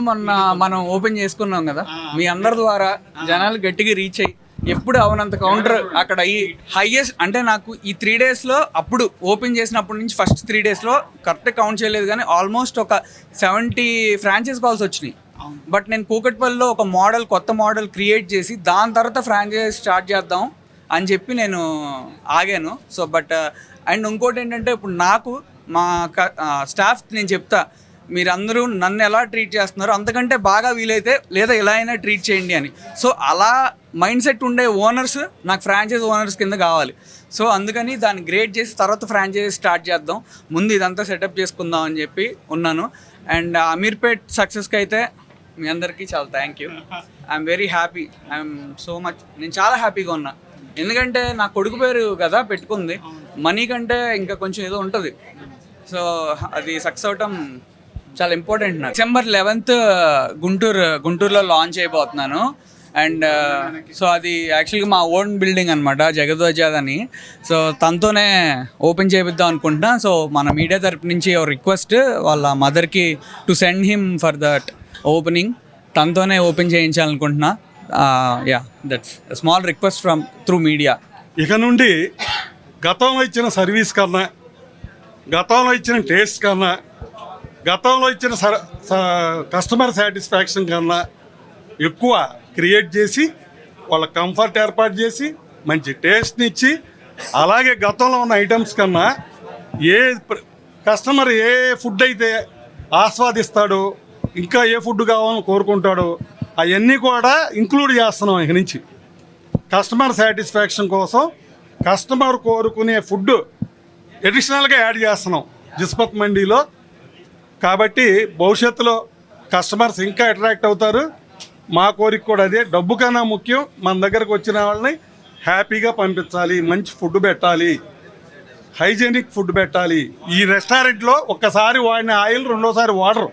మొన్న మనం ఓపెన్ చేసుకున్నాం కదా, మీ అందరి ద్వారా జనాలు గట్టిగా రీచ్ అయ్యి ఎప్పుడు అవనంత కౌంటర్ అక్కడ అయ్యి హైయెస్ట్ అంటే నాకు ఈ 3 daysలో అప్పుడు ఓపెన్ చేసినప్పటి నుంచి ఫస్ట్ 3 daysలో కరెక్ట్ కౌంట్ చేయలేదు కానీ ఆల్మోస్ట్ ఒక 70 ఫ్రాంచైజ్ కాల్స్ వచ్చినాయి. బట్ నేను కూకట్పల్లిలో ఒక కొత్త మోడల్ క్రియేట్ చేసి దాని తర్వాత ఫ్రాంచైజ్ స్టార్ట్ చేద్దాం అని చెప్పి నేను ఆగాను. సో బట్ అండ్ ఇంకోటి ఏంటంటే ఇప్పుడు నాకు మా స్టాఫ్ నేను చెప్తా, మీరందరూ నన్ను ఎలా ట్రీట్ చేస్తున్నారో అంతకంటే బాగా వీలైతే లేదా ఎలా అయినా ట్రీట్ చేయండి అని. సో అలా మైండ్ సెట్ ఉండే ఓనర్స్ నాకు ఫ్రాంచైజ్ ఓనర్స్ కింద కావాలి. సో అందుకని దాన్ని గ్రేడ్ చేసి తర్వాత ఫ్రాంచైజ్ స్టార్ట్ చేద్దాం, ముందు ఇదంతా సెటప్ చేసుకుందాం అని చెప్పి ఉన్నాను. అండ్ అమీర్పేట్ సక్సెస్కి అయితే మీ అందరికీ చాలా thank you. I'm very happy, I'm so much. నేను చాలా హ్యాపీగా ఉన్నా, ఎందుకంటే నా కొడుకు పేరు కదా పెట్టుకుంది, మనీ కంటే ఇంకా కొంచెం ఏదో ఉంటుంది. సో అది సక్సెస్ అవటం చాలా ఇంపార్టెంట్. నాకు December 11th గుంటూరులో లాంచ్ అయిపోతున్నాను. అండ్ సో అది యాక్చువల్గా మా ఓన్ బిల్డింగ్ అనమాట, జగద్వజాద్ అని. సో తనతోనే ఓపెన్ చేపిద్దాం అనుకుంటున్నా. సో మన మీడియా తరపు నుంచి రిక్వెస్ట్ వాళ్ళ మదర్కి to send him for that opening, తనతోనే ఓపెన్ చేయించాలనుకుంటున్నా. Yeah, that's small request from through media. ఇక నుండి గతంలో ఇచ్చిన సర్వీస్ కన్నా, గతంలో ఇచ్చిన టేస్ట్ కన్నా, గతంలో ఇచ్చిన కస్టమర్ సాటిస్ఫాక్షన్ కన్నా ఎక్కువ క్రియేట్ చేసి వాళ్ళ కంఫర్ట్ ఏర్పాటు చేసి మంచి టేస్ట్ని ఇచ్చి, అలాగే గతంలో ఉన్న ఐటమ్స్ కన్నా కస్టమర్ ఏ ఫుడ్ అయితే ఆస్వాదిస్తాడో, ఇంకా ఏ ఫుడ్ కావాలని కోరుకుంటాడో అవన్నీ కూడా ఇంక్లూడ్ చేస్తున్నాం. ఇక నుంచి కస్టమర్ సాటిస్ఫాక్షన్ కోసం కస్టమర్ కోరుకునే ఫుడ్ అడిషనల్గా యాడ్ చేస్తున్నాం జిస్పత్ మండీలో. కాబట్టి భవిష్యత్తులో కస్టమర్స్ ఇంకా అట్రాక్ట్ అవుతారు. మా కోరిక కూడా అదే. డబ్బు కన్నా ముఖ్యం, మన దగ్గరకు వచ్చిన వాళ్ళని హ్యాపీగా పంపించాలి, మంచి ఫుడ్ పెట్టాలి, హైజీనిక్ ఫుడ్ పెట్టాలి. ఈ రెస్టారెంట్లో ఒక్కసారి వాడిన ఆయిల్ రెండోసారి వాడరు.